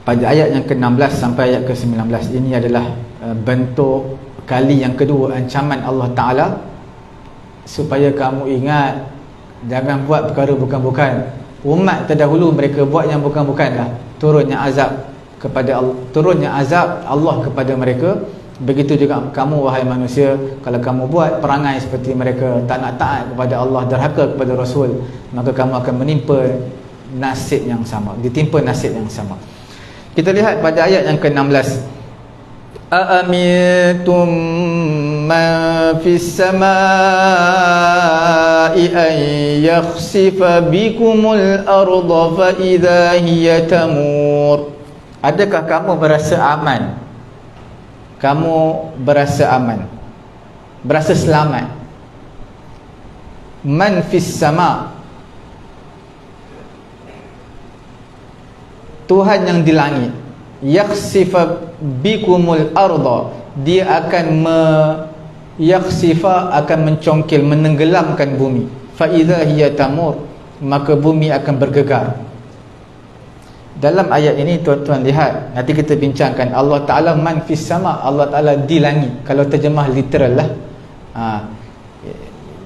Pada ayat yang ke-16 sampai ayat ke-19, ini adalah bentuk kali yang kedua ancaman Allah Ta'ala supaya kamu ingat, jangan buat perkara bukan-bukan. Umat terdahulu mereka buat yang bukan-bukanlah. Turunnya azab Allah kepada mereka. Begitu juga kamu wahai manusia, kalau kamu buat perangai seperti mereka, tak nak taat kepada Allah, derhaka kepada Rasul, maka kamu akan menimpa nasib yang sama, ditimpa nasib yang sama. Kita lihat pada ayat yang ke-16. A'amintum man fis samaa'i an yakhsifa bikumul arda fa idza hiya tamur. Adakah kamu berasa aman? Kamu berasa aman, berasa selamat. Man fis sama', Tuhan yang di langit. Yakhsifa bikumul arda, dia akan yakhsifa, akan mencongkil, menenggelamkan bumi. Fa idza hiya tamur, maka bumi akan bergegar. Dalam ayat ini tuan-tuan lihat, nanti kita bincangkan. Allah Ta'ala man fis sama', Allah Ta'ala di langit. Kalau terjemah literal lah,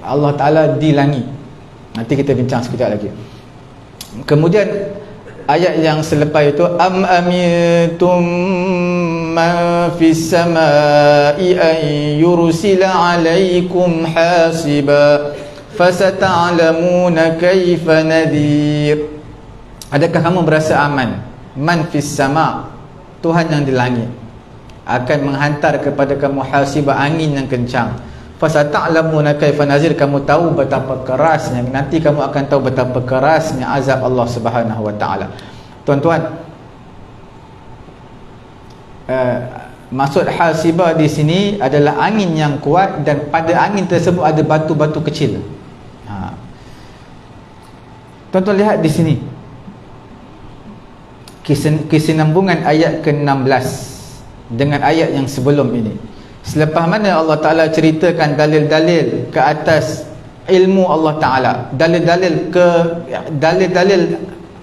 Allah Ta'ala di langit. Nanti kita bincang sekejap lagi. Kemudian ayat yang selepas itu, am amintum man fis sama'i an yursila alaikum hasiba fasata'lamuna kaifa nadir. Adakah kamu berasa aman? Man fis sama', Tuhan yang di langit akan menghantar kepada kamu hasibah, angin yang kencang. fasata'lamuna kaifa nazir, kamu tahu betapa kerasnya, nanti kamu akan tahu betapa kerasnya azab Allah Subhanahu wa taala. Tuan-tuan, maksud hasibah di sini adalah angin yang kuat, dan pada angin tersebut ada batu-batu kecil. Tuan-tuan lihat di sini kesinambungan ayat ke-16 dengan ayat yang sebelum ini. Selepas mana Allah Ta'ala ceritakan dalil-dalil ke atas ilmu Allah Ta'ala, dalil-dalil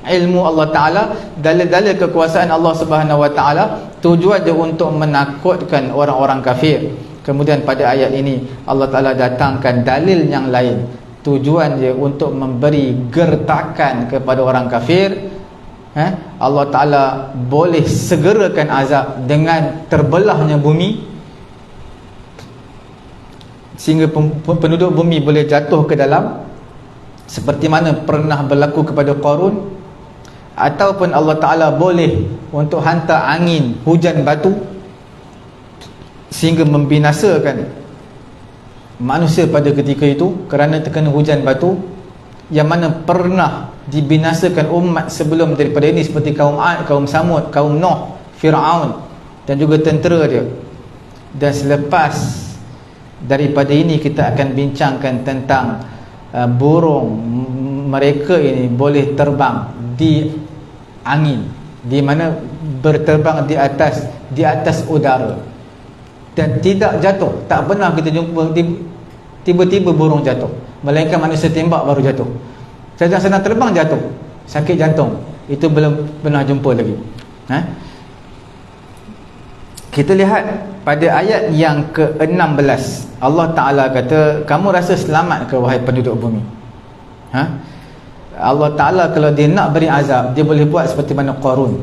ilmu Allah Ta'ala, dalil-dalil kekuasaan Allah Subhanahu Wa Ta'ala, tujuan dia untuk menakutkan orang-orang kafir. Kemudian pada ayat ini Allah Ta'ala datangkan dalil yang lain, tujuan dia untuk memberi gertakan kepada orang kafir. Allah Ta'ala boleh segerakan azab dengan terbelahnya bumi, sehingga penduduk bumi boleh jatuh ke dalam, seperti mana pernah berlaku kepada Qarun. Ataupun Allah Ta'ala boleh untuk hantar angin, hujan batu, sehingga membinasakan manusia pada ketika itu kerana terkena hujan batu, yang mana pernah dibinasakan umat sebelum daripada ini, seperti kaum Ad, kaum Samud, kaum Nuh, Fir'aun dan juga tentera dia. Dan selepas daripada ini kita akan bincangkan tentang burung mereka ini boleh terbang di angin, di mana berterbang di atas udara dan tidak jatuh. Tak pernah kita jumpa tiba-tiba burung jatuh, melainkan manusia tembak baru jatuh. Sedang terbang jatuh, sakit jantung. Itu belum pernah jumpa lagi. Kita lihat pada ayat yang ke-16, Allah Ta'ala kata, kamu rasa selamat ke wahai penduduk bumi? Allah Ta'ala kalau dia nak beri azab, dia boleh buat seperti mana Qarun.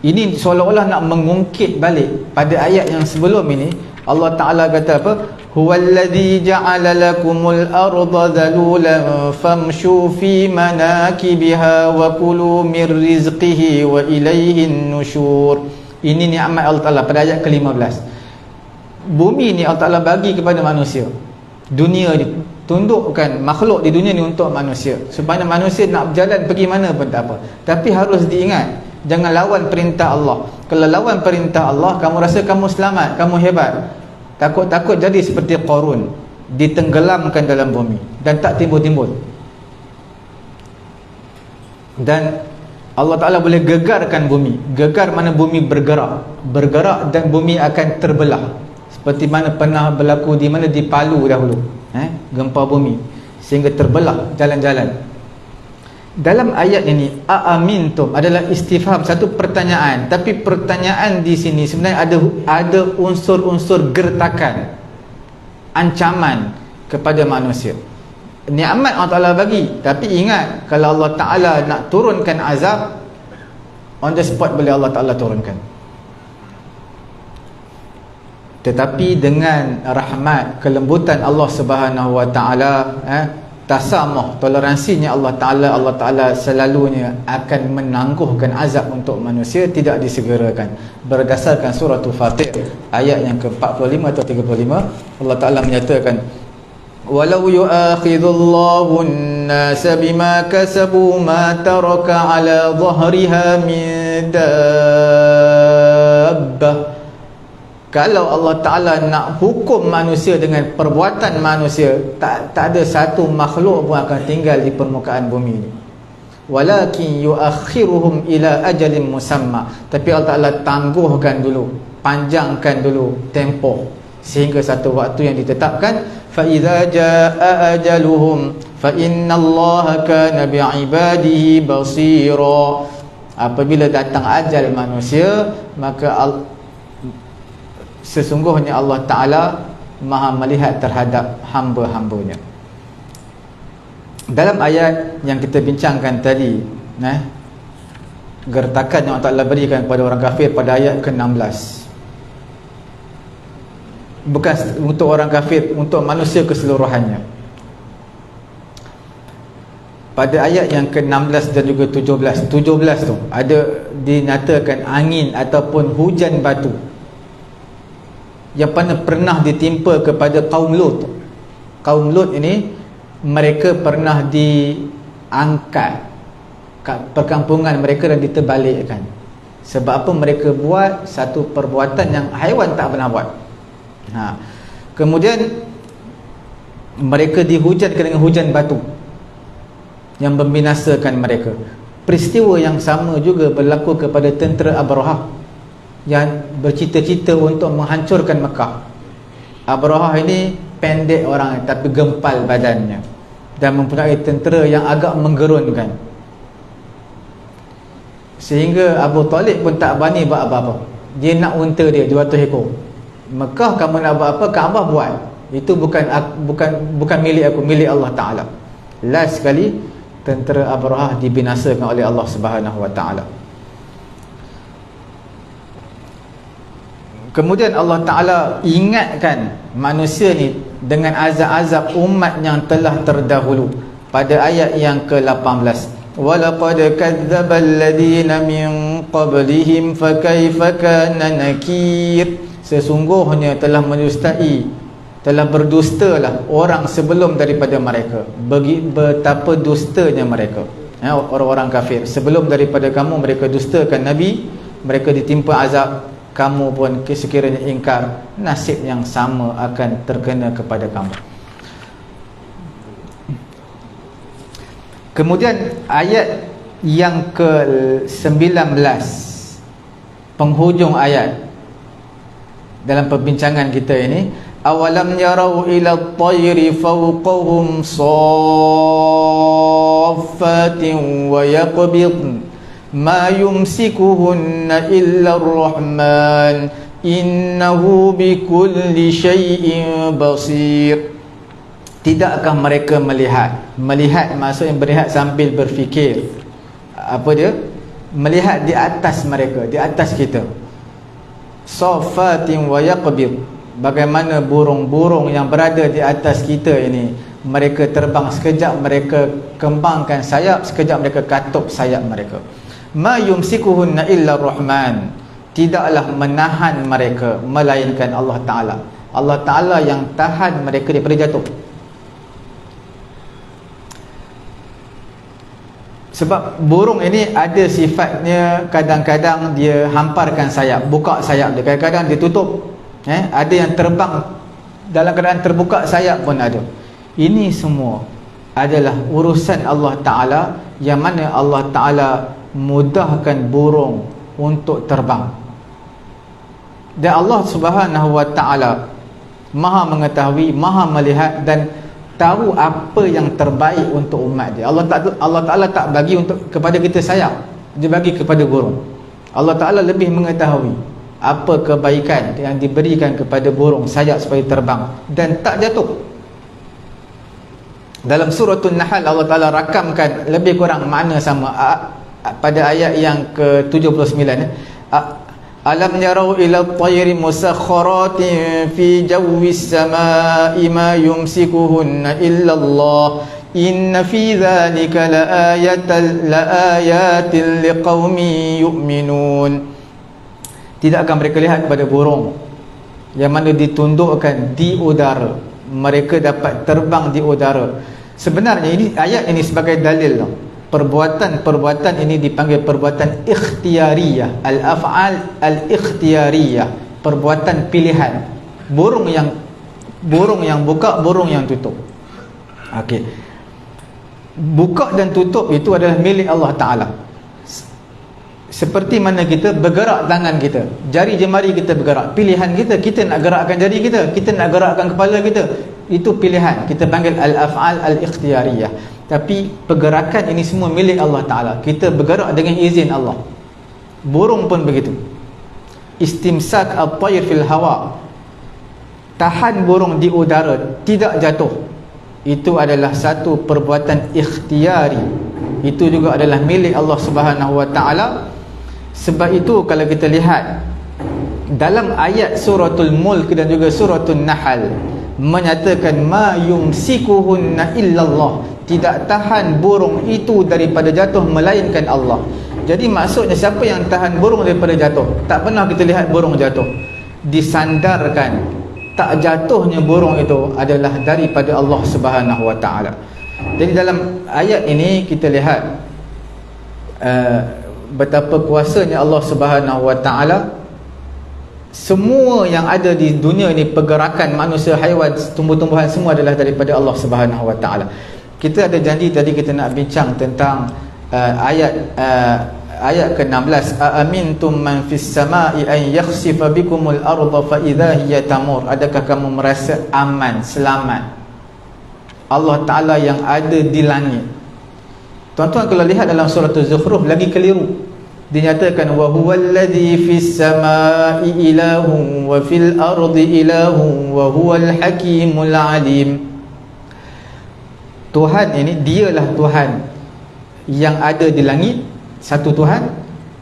Ini seolah-olah nak mengungkit balik pada ayat yang sebelum ini. Allah Ta'ala kata apa? Huwallazi ja'ala lakumul arda dhalulan famshu fi manakibiha wa kulu mir rizqihi wa ilaihin nusyur. Ini nikmat Allah Ta'ala pada ayat ke-15. Bumi ni Allah Ta'ala bagi kepada manusia. Dunia ni, tundukkan makhluk di dunia ni untuk manusia, supaya manusia nak berjalan pergi mana pun tak apa. Tapi harus diingat, jangan lawan perintah Allah. Kalau lawan perintah Allah, kamu rasa kamu selamat, kamu hebat, takut-takut jadi seperti Qarun, ditenggelamkan dalam bumi dan tak timbul-timbul. Dan Allah Ta'ala boleh gegarkan bumi. Gegar mana bumi bergerak dan bumi akan terbelah, seperti mana pernah berlaku di mana, di Palu dahulu, gempa bumi, sehingga terbelah jalan-jalan. Dalam ayat ini aamintum adalah istifham, satu pertanyaan, tapi pertanyaan di sini sebenarnya ada unsur-unsur gertakan, ancaman kepada manusia. Nikmat Allah Ta'ala bagi, tapi ingat, kalau Allah Ta'ala nak turunkan azab, on the spot boleh Allah Ta'ala turunkan. Tetapi dengan rahmat, kelembutan Allah Subhanahu Wa Ta'ala, tasamuh, toleransinya Allah Ta'ala selalunya akan menangguhkan azab untuk manusia, tidak disegerakan. Berdasarkan surah Fatir ayat yang ke-45 atau 35, Allah Ta'ala menyatakan, walau yu'akhidullahu an-nasa bima kasabu ma taraka ala dhahriha min dabbah. Kalau Allah Ta'ala nak hukum manusia dengan perbuatan manusia, tak ada satu makhluk pun akan tinggal di permukaan bumi ini. Walakin yuakhiruhum ila ajalin musamma, tapi Allah Ta'ala tangguhkan dulu, panjangkan dulu tempoh sehingga satu waktu yang ditetapkan. Fa idza jaa ajaluhum fa innallaha kana bi'ibadihi basira. Apabila datang ajal manusia, maka sesungguhnya Allah Ta'ala maha melihat terhadap hamba-hambanya. Dalam ayat yang kita bincangkan tadi, gertakan yang Allah Ta'ala berikan kepada orang kafir pada ayat ke-16, bukan untuk orang kafir, untuk manusia keseluruhannya. Pada ayat yang ke-16 dan juga 17 tu ada dinyatakan angin ataupun hujan batu. yang pernah ditimpa kepada kaum Lut. Kaum Lut ini mereka pernah diangkat perkampungan mereka dan diterbalikkan. Sebab apa? Mereka buat satu perbuatan yang haiwan tak pernah buat. Kemudian mereka dihujankan dengan hujan batu yang membinasakan mereka. Peristiwa yang sama juga berlaku kepada tentera Abrahah yang bercita-cita untuk menghancurkan Mekah. Abrahah ini pendek orang tapi gempal badannya dan mempunyai tentera yang agak menggerunkan, sehingga Abu Talib pun tak berani buat apa-apa. Dia nak unta dia 200 ekor. Mekah kamu nak buat apa? Kaabah buat. Itu bukan milik aku, milik Allah Ta'ala. Last sekali tentera Abrahah dibinasakan oleh Allah Subhanahu Wa Ta'ala. Kemudian Allah Ta'ala ingatkan manusia ni dengan azab-azab umat yang telah terdahulu pada ayat yang ke-18. وَلَقَدْ كَذَّبَ الَّذِينَ مِنْ قَبْلِهِمْ فَكَيْفَ كَانَ نَكِيرٌ. Sesungguhnya telah mendustai, telah berdustalah orang sebelum daripada mereka. Betapa dustanya mereka, orang-orang kafir. Sebelum daripada kamu mereka dustakan Nabi, mereka ditimpa azab. Kamu pun sekiranya ingkar, nasib yang sama akan terkena kepada kamu. Kemudian ayat yang ke-19, penghujung ayat dalam perbincangan kita ini, awalam yarau ila at-tayri fawqahum saffatin wa yaqbidn ma yumsikuhunna illa ar-rahman innahu bikulli syai'in basir. Tidakkah mereka melihat? Melihat maksudnya melihat sambil berfikir. Apa dia? Melihat di atas mereka, di atas kita. Safatin wa yaqbid. Bagaimana burung-burung yang berada di atas kita ini, mereka terbang sekejap, mereka kembangkan sayap, sekejap mereka katup sayap mereka. Ma yumsikuhunna illa ar-rahman. Tidaklah menahan mereka melainkan Allah Ta'ala. Allah Ta'ala yang tahan mereka daripada jatuh. Sebab burung ini ada sifatnya, kadang-kadang dia hamparkan sayap, buka sayap dia, kadang-kadang dia tutup. Ada yang terbang dalam keadaan terbuka sayap pun ada. Ini semua adalah urusan Allah Ta'ala, yang mana Allah Ta'ala mudahkan burung untuk terbang. Dan Allah Subhanahu Wa Ta'ala Maha mengetahui, Maha melihat dan tahu apa yang terbaik untuk umat dia. Allah Ta'ala tak bagi kepada kita sayap, dia bagi kepada burung. Allah Ta'ala lebih mengetahui apa kebaikan yang diberikan kepada burung sayap supaya terbang dan tak jatuh. Dalam suratul Nahl Allah Ta'ala rakamkan lebih kurang makna sama pada ayat yang ke-79. Alam yarau ila at-tayri musakhkharatin fi jawwis samaa'i ma yumsikuhunna illa Allah inna fi dhalika laayatin liqaumin yu'minun. Tidakkah mereka lihat kepada burung yang mana ditundukkan di udara, mereka dapat terbang di udara. Sebenarnya ini ayat ini sebagai dalil perbuatan ini dipanggil perbuatan ikhtiyariyah, al-af'al al-ikhtiyariyah, perbuatan pilihan. Burung yang buka, burung yang tutup. Okey. Buka dan tutup itu adalah milik Allah Ta'ala. Seperti mana kita bergerak tangan kita, jari jemari kita bergerak, pilihan kita nak gerakkan jari kita nak gerakkan kepala kita, itu pilihan, kita panggil al-af'al al-ikhtiyariyah. Tapi pergerakan ini semua milik Allah Ta'ala. Kita bergerak dengan izin Allah. Burung pun begitu. Istimsak at-tayr fil hawa, tahan burung di udara, tidak jatuh. Itu adalah satu perbuatan ikhtiyari. Itu juga adalah milik Allah Subhanahu Wa Ta'ala. Sebab itu kalau kita lihat dalam ayat suratul Mulk dan juga suratul Nahl menyatakan ma yumsikuhunna illallah, tidak tahan burung itu daripada jatuh melainkan Allah. Jadi maksudnya siapa yang tahan burung daripada jatuh? Tak pernah kita lihat burung jatuh. disandarkan, tak jatuhnya burung itu adalah daripada Allah Subhanahu Wa Taala. Jadi dalam ayat ini kita lihat betapa kuasanya Allah Subhanahu Wa Taala. Semua yang ada di dunia ini, pergerakan manusia, haiwan, tumbuh-tumbuhan, semua adalah daripada Allah Subhanahu Wa Taala. Kita ada janji tadi kita nak bincang tentang ayat ke-16, aamintum man fis samai an yakhsifa bikumul arda fa idza hiya tamur. Adakah kamu merasa aman, selamat? Allah Taala yang ada di langit. Tuan-tuan kalau lihat dalam surah Az-Zukhruf lagi keliru. Dinyatakan wa huwallazi fis samai ilahun wa fil ardi ilahun wa huwal hakimul alim. Tuhan ini, dialah Tuhan yang ada di langit, satu Tuhan,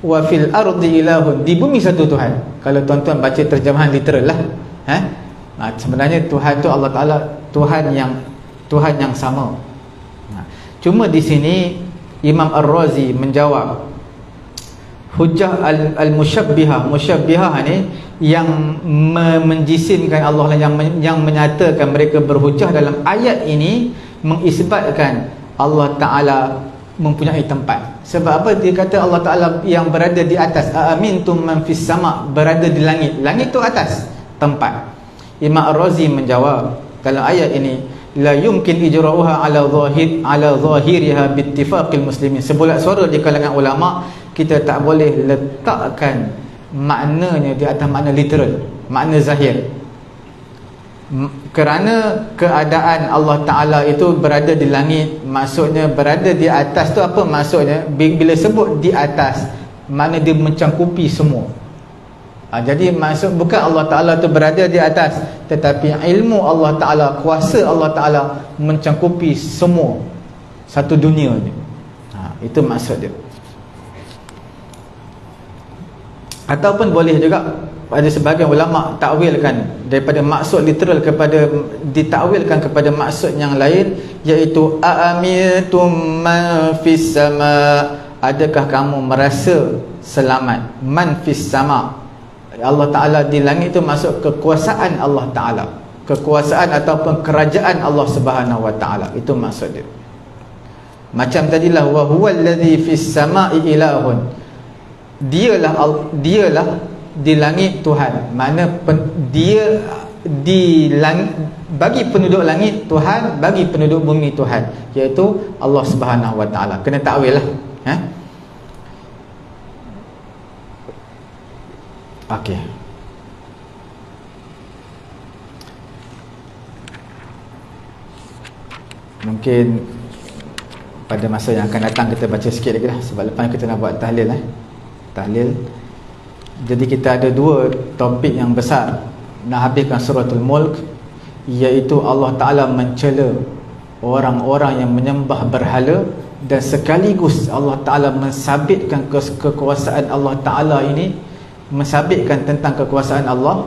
wa fil ardi ilahun, di bumi satu Tuhan. Kalau tuan-tuan baca terjemahan literal lah, sebenarnya Tuhan tu Allah Taala, Tuhan yang sama. Cuma di sini Imam Ar-Razi menjawab hujjah al-musyabbihah. Musyabbihah ni yang menjisimkan Allah, yang menyatakan mereka berhujjah dalam ayat ini, mengisbatkan Allah Ta'ala mempunyai tempat. Sebab apa dia kata Allah Ta'ala yang berada di atas? Aamintum man fis sama', berada di langit. Langit tu atas, tempat. Imam Ar-Razi menjawab dalam ayat ini, la yumkin ijra'uha ala zahiriha bittifaqil muslimin. Sebulat suara di kalangan ulama, kita tak boleh letakkan maknanya di atas makna literal, makna zahir. Kerana keadaan Allah Ta'ala itu berada di langit, maksudnya berada di atas tu apa maksudnya? Bila sebut di atas, makna dia mencangkupi semua. Jadi maksud bukan Allah Ta'ala tu berada di atas, tetapi ilmu Allah Ta'ala, kuasa Allah Ta'ala mencangkupi semua, satu dunia ni. Itu maksud dia. Ataupun boleh juga ada sebahagian ulama takwilkan daripada maksud literal kepada ditakwilkan kepada maksud yang lain, iaitu aamintum man fis sama, adakah kamu merasa selamat? Man fis sama, Allah Ta'ala di langit itu maksud kekuasaan Allah Ta'ala, kekuasaan ataupun kerajaan Allah Subhanahu Wa Ta'ala, itu maksud dia. Macam tadilah wa huwallazi fis samai ilahun, dialah di langit Tuhan. Makna dia di langit, bagi penduduk langit Tuhan, bagi penduduk bumi Tuhan, iaitu Allah Subhanahu Wa Ta'ala. Kena takwil lah. Okey. Mungkin pada masa yang akan datang kita baca sikit lagi lah, sebab lepas kita nak buat tahlil tahlil. Jadi kita ada dua topik yang besar nak habiskan suratul Mulk, iaitu Allah Ta'ala mencela orang-orang yang menyembah berhala, dan sekaligus Allah Ta'ala mensabitkan kekuasaan Allah Ta'ala ini, mensabitkan tentang kekuasaan Allah.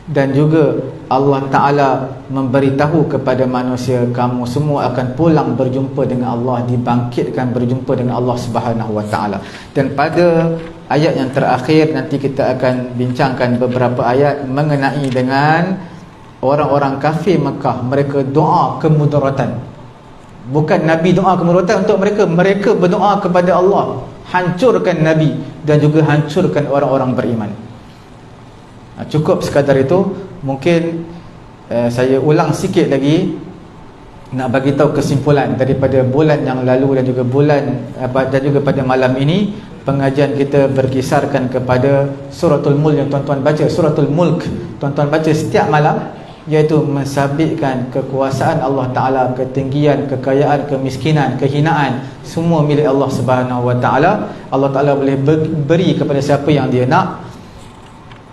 Dan juga Allah Ta'ala memberitahu kepada manusia, kamu semua akan pulang berjumpa dengan Allah, dibangkitkan berjumpa dengan Allah Subhanahu Wa Ta'ala. Dan pada ayat yang terakhir nanti kita akan bincangkan beberapa ayat mengenai dengan orang-orang kafir Mekah. Mereka doa kemudaratan. Bukan Nabi doa kemudaratan untuk mereka, mereka berdoa kepada Allah, hancurkan Nabi dan juga hancurkan orang-orang beriman. Cukup sekadar itu. Mungkin saya ulang sikit lagi, nak bagi tahu kesimpulan daripada bulan yang lalu dan juga pada malam ini. Pengajian kita berkisarkan kepada suratul Mulk yang tuan-tuan baca. Suratul Mulk tuan-tuan baca setiap malam, iaitu mensabitkan kekuasaan Allah Ta'ala, ketinggian, kekayaan, kemiskinan, kehinaan, semua milik Allah Subhanahu Wa Ta'ala. Allah Ta'ala boleh beri kepada siapa yang dia nak,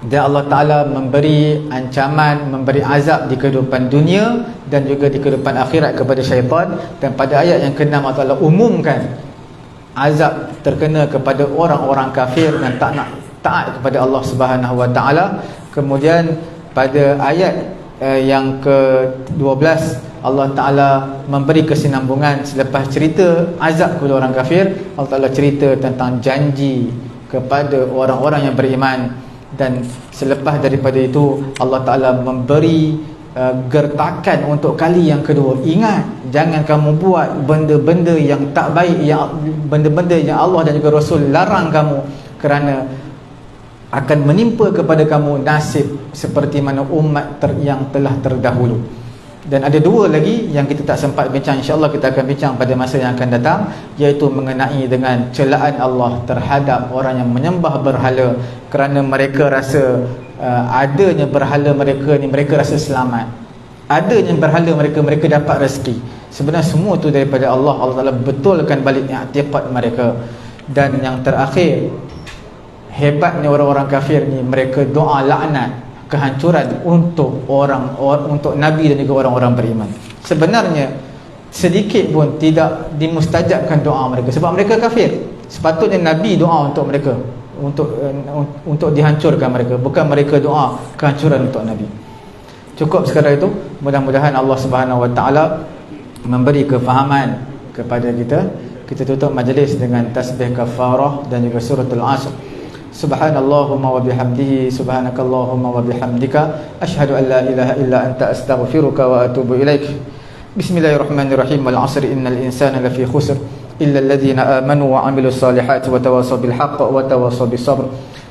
dan Allah Ta'ala memberi ancaman, memberi azab di kehidupan dunia dan juga di kehidupan akhirat kepada syaitan. Dan pada ayat yang ke-6 Allah Ta'ala umumkan azab terkena kepada orang-orang kafir dan tak nak taat kepada Allah Subhanahu Wa Ta'ala. Kemudian pada ayat yang ke-12 Allah Ta'ala memberi kesinambungan. Selepas cerita azab kepada orang kafir, Allah Ta'ala cerita tentang janji kepada orang-orang yang beriman, Dan selepas daripada itu Allah Ta'ala memberi gertakan untuk kali yang kedua. Ingat, jangan kamu buat benda-benda yang tak baik, benda-benda yang Allah dan juga Rasul larang kamu, kerana akan menimpa kepada kamu nasib seperti mana umat yang telah terdahulu. Dan ada dua lagi yang kita tak sempat bincang, insya-Allah kita akan bincang pada masa yang akan datang, iaitu mengenai dengan celaan Allah terhadap orang yang menyembah berhala kerana mereka rasa adanya berhala mereka ni mereka rasa selamat, adanya berhala mereka dapat rezeki. Sebenarnya semua tu daripada Allah. Allah Ta'ala betulkan balik i'tiqad mereka. Dan yang terakhir, hebatnya orang-orang kafir ni, mereka doa laknat kehancuran untuk untuk Nabi dan juga orang-orang beriman. Sebenarnya sedikit pun tidak dimustajabkan doa mereka sebab mereka kafir. Sepatutnya Nabi doa untuk mereka, untuk dihancurkan mereka, bukan mereka doa kehancuran untuk Nabi. Cukup sekadar itu. Mudah-mudahan Allah Subhanahu Wa Taala memberi kefahaman kepada kita. Kita tutup majlis dengan tasbih kafarah dan juga suratul Asr. Subhanallahumma wa bihamdihi, subhanakallahumma wa bihamdika, asyhadu an la ilaha illa anta, astaghfiruka wa atubu ilaik. Bismillahirrahmanirrahim. Wal 'asri innal insana lafi khusr illa alladhina amanu wa 'amilus solihati wa tawassaw bil haqq wa tawassaw bis sabr.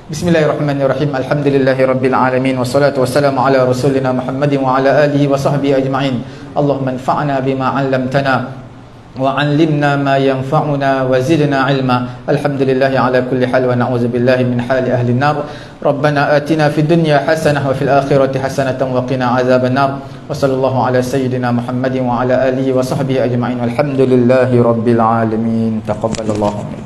Bismillahirrahmanirrahim. Alhamdulillahirabbil alamin, wassalatu wassalamu ala rasulina Muhammadin wa ala alihi wa sahbihi ajma'in. Allahumma anfa'na bima 'allamtana وعلمنا ما ينفعنا وزدنا علما. الحمد لله على كل حال ونعوذ بالله من حال أهل النار. ربنا آتنا في الدنيا حسنة وفي الآخرة حسنة وقنا عذاب النار. وصلى الله على سيدنا محمد وعلى آله وصحبه أجمعين والحمد لله رب العالمين. تقبل الله منكم.